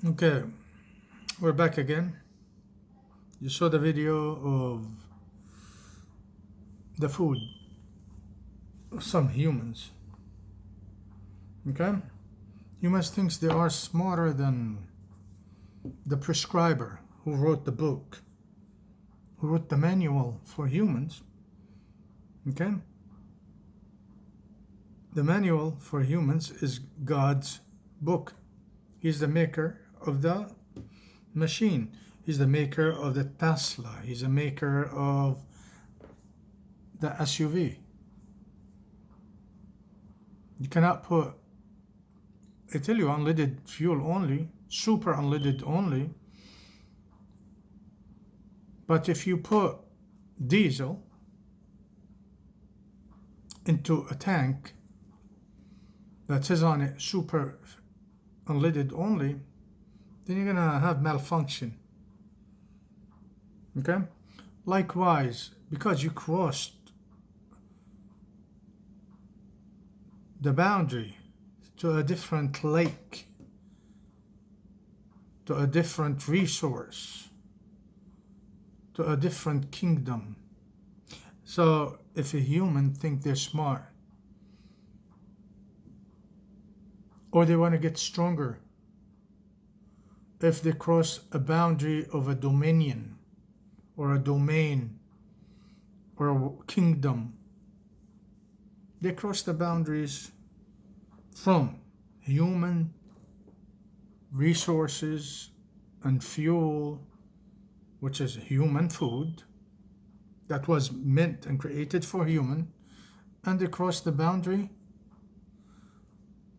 Okay, we're back again. You saw the video of the food of some humans. Okay? Humans thinks they are smarter than the prescriber who wrote the book, who wrote the manual for humans. Okay? The manual for humans is God's book. He's the maker of the machine. He's the maker of the Tesla. He's the maker of the SUV. You cannot put, I tell you, unleaded fuel only, super unleaded only. But if you put diesel into a tank that says on it super unleaded only, then you're gonna have malfunction. Okay? Likewise, because you crossed the boundary to a different lake, to a different resource, to a different kingdom. So if a human think they're smart, or they want to get stronger, if they cross a boundary of a dominion or a domain or a kingdom, they cross the boundaries from human resources and fuel, which is human food that was meant and created for human, and they cross the boundary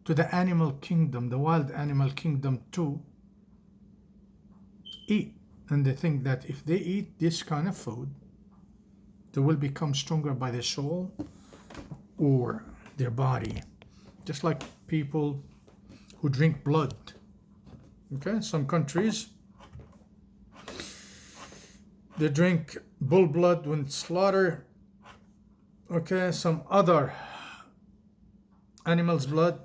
to the animal kingdom, the wild animal kingdom, to eat. And they think that if they eat this kind of food, they will become stronger by their soul or their body. Just like people who drink blood. Okay, some countries, they drink bull blood when slaughter. Okay, some other animal's blood,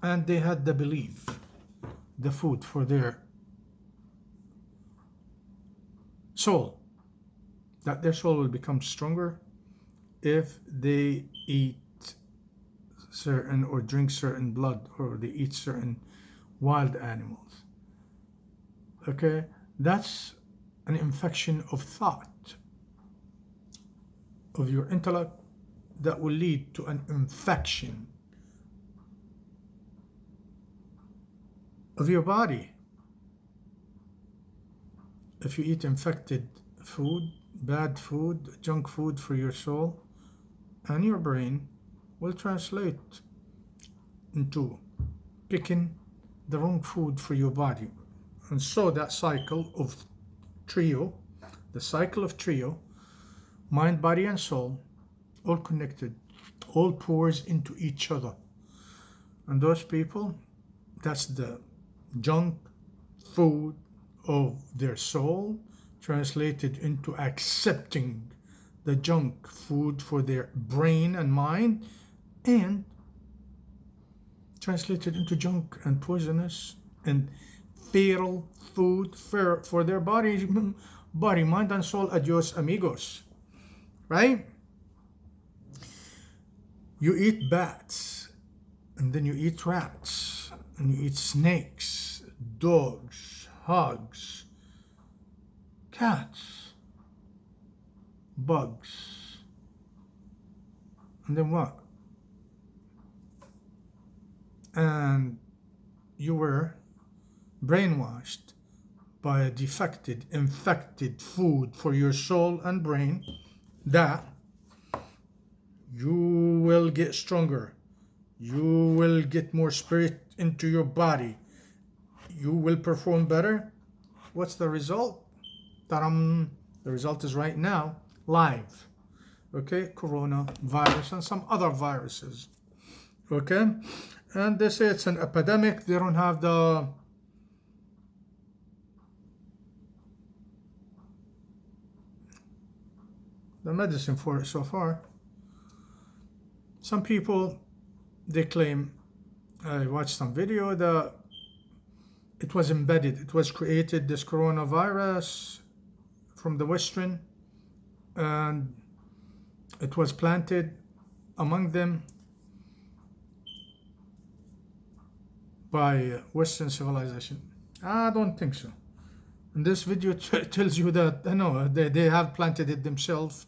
and they had the belief, the food for their soul, that their soul will become stronger if they eat certain or drink certain blood, or they eat certain wild animals. Okay, that's an infection of thought, of your intellect, that will lead to an infection of your body. If you eat infected food, bad food, junk food for your soul, and your brain will translate into picking the wrong food for your body. And so that cycle of trio, the cycle of trio, mind, body, and soul, all connected, all pours into each other. And those people, that's the junk food of their soul, translated into accepting the junk food for their brain and mind, and translated into junk and poisonous and feral food for their body, mind and soul. Adios amigos. Right? You eat bats, and then you eat rats, and you eat snakes, dogs, hogs, cats, bugs, and then what? And you were brainwashed by a defected, infected food for your soul and brain, that you will get stronger, you will get more spirit into your body, you will perform better. What's the result? The result is right now, live. Okay, coronavirus and some other viruses. Okay, and they say it's an epidemic. They don't have the medicine for it so far. Some people, they claim, I watched some video that it was embedded, it was created, this coronavirus from the Western, and it was planted among them by Western civilization. I don't think so. And this video tells you that no, they have planted it themselves,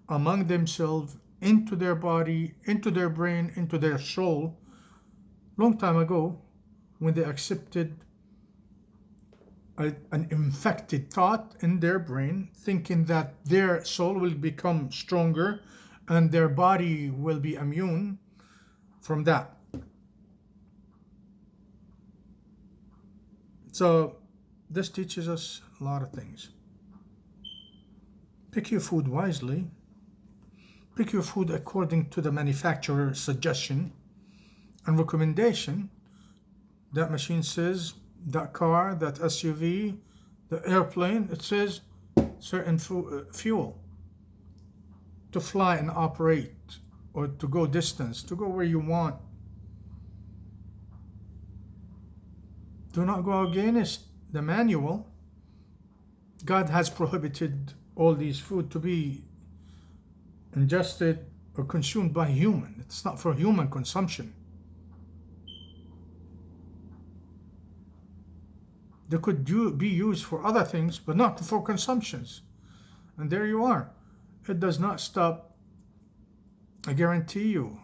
among themselves, into their body, into their brain, into their soul, long time ago, when they accepted an infected thought in their brain, thinking that their soul will become stronger and their body will be immune from that. So this teaches us a lot of things. Pick your food wisely. Pick your food according to the manufacturer's suggestion and recommendation. That machine says, that car, that SUV, the airplane, it says certain fuel to fly and operate, or to go distance, to go where you want. Do not go against the manual. God has prohibited all these food to be ingested or consumed by human. It's not for human consumption. They could be used for other things, but not for consumptions. And there you are. It does not stop. I guarantee you,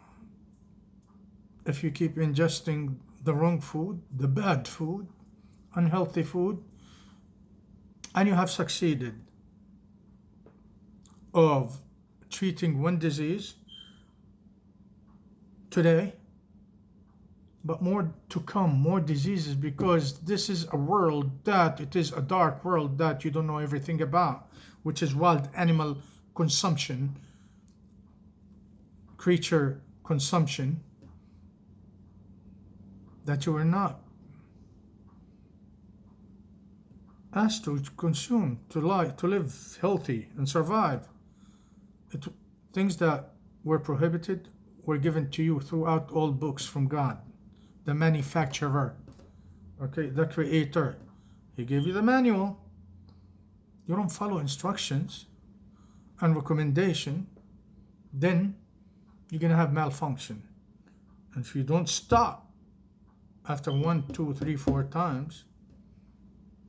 if you keep ingesting the wrong food, the bad food, unhealthy food, and you have succeeded of treating one disease today, but more to come, more diseases, because this is a world that, it is a dark world that you don't know everything about, which is wild animal consumption, creature consumption, that you are not asked to consume, to live healthy and survive. Things that were prohibited were given to you throughout all books from God, the manufacturer, okay, the creator. He gave you the manual. You don't follow instructions and recommendation, then you're going to have malfunction. And if you don't stop after 1, 2, 3, 4 times,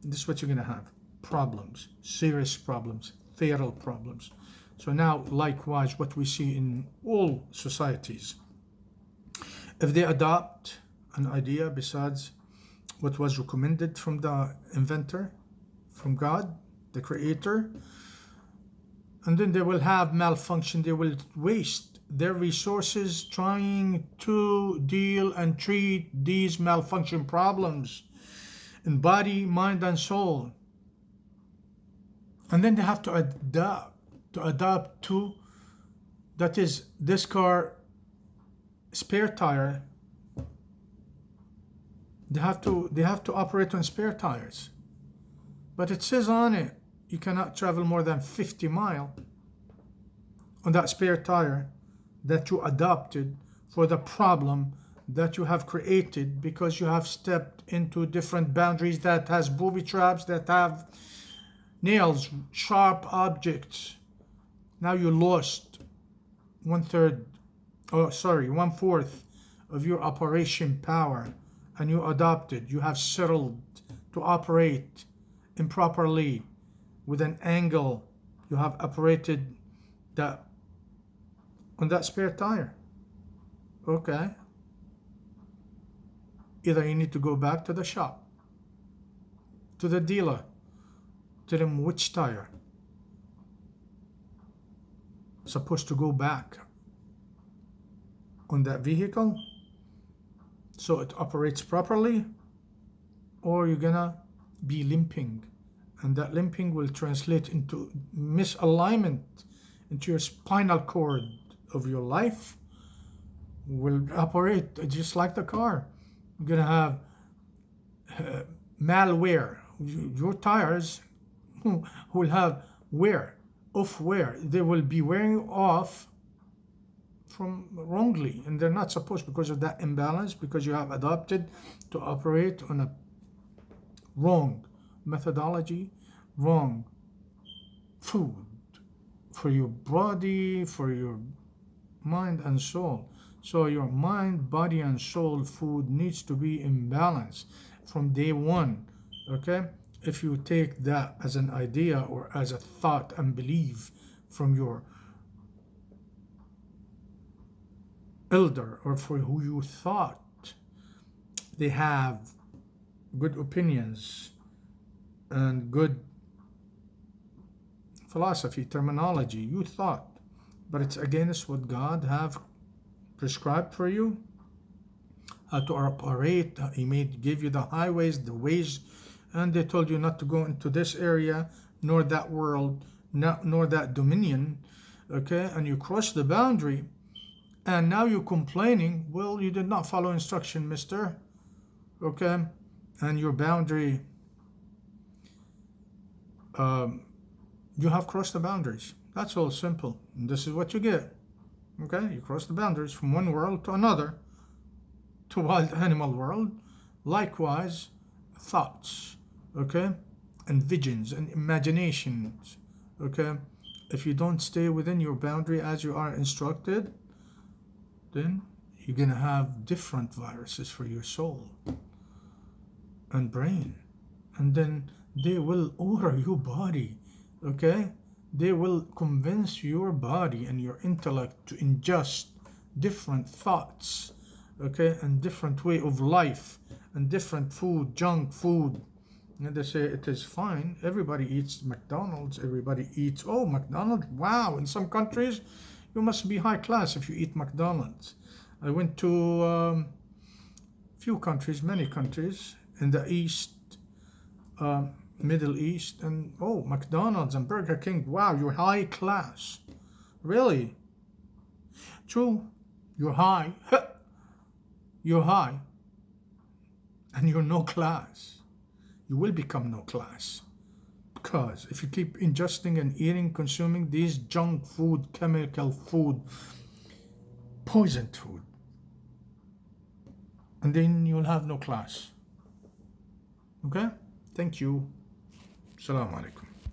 this is what you're going to have. Problems, serious problems, fatal problems. So now, likewise, what we see in all societies, if they adopt an idea besides what was recommended from the inventor, from God, the creator, and then they will have malfunction, they will waste their resources trying to deal and treat these malfunction problems in body, mind, and soul. And then they have to adapt to, that is, this car spare tire. They have to operate on spare tires, but it says on it you cannot travel more than 50 miles on that spare tire that you adopted for the problem that you have created, because you have stepped into different boundaries that has booby traps, that have nails, sharp objects. Now you lost 1/4 of your operation power, and you adopted, you have settled to operate improperly with an angle. You have operated that on that spare tire. Okay. Either you need to go back to the shop, to the dealer, tell him which tire supposed to go back on that vehicle so it operates properly, or you're gonna be limping, and that limping will translate into misalignment into your spinal cord of your life, will operate just like the car. You're gonna have malware. Your tires will have wear, off wear. They will be wearing off from wrongly, and they're not supposed, because of that imbalance, because you have adopted to operate on a wrong methodology, wrong food for your body, for your mind and soul. So your mind, body, and soul food needs to be in balance from day one. Okay? If you take that as an idea or as a thought and belief from your elder or for who you thought they have good opinions and good philosophy, terminology, you thought, but it's against what God have prescribed for you, how to operate. He give you the highways, the ways, and they told you not to go into this area, nor that world, nor that dominion, okay? And you cross the boundary, and now you're complaining, well, you did not follow instruction, mister, okay? And your boundary, you have crossed the boundaries. That's all simple. And this is what you get. Okay, you cross the boundaries from one world to another, to wild animal world. Likewise, thoughts, okay, and visions and imaginations, okay. If you don't stay within your boundary as you are instructed, then you're gonna have different viruses for your soul and brain, and then they will order your body, okay? They will convince your body and your intellect to ingest different thoughts, okay, and different way of life and different food, junk food. And they say it is fine. Everybody eats McDonald's. Everybody eats, oh, McDonald's. Wow, in some countries, you must be high class if you eat McDonald's. I went to few countries, many countries in the East, Middle East, and oh, McDonald's and Burger King. Wow, you're high class. Really? True, you're high. You're high, and you're no class. You will become no class. Because if you keep ingesting and eating, consuming these junk food, chemical food, poisoned food, and then you'll have no class. Okay? Thank you. Assalamu alaikum.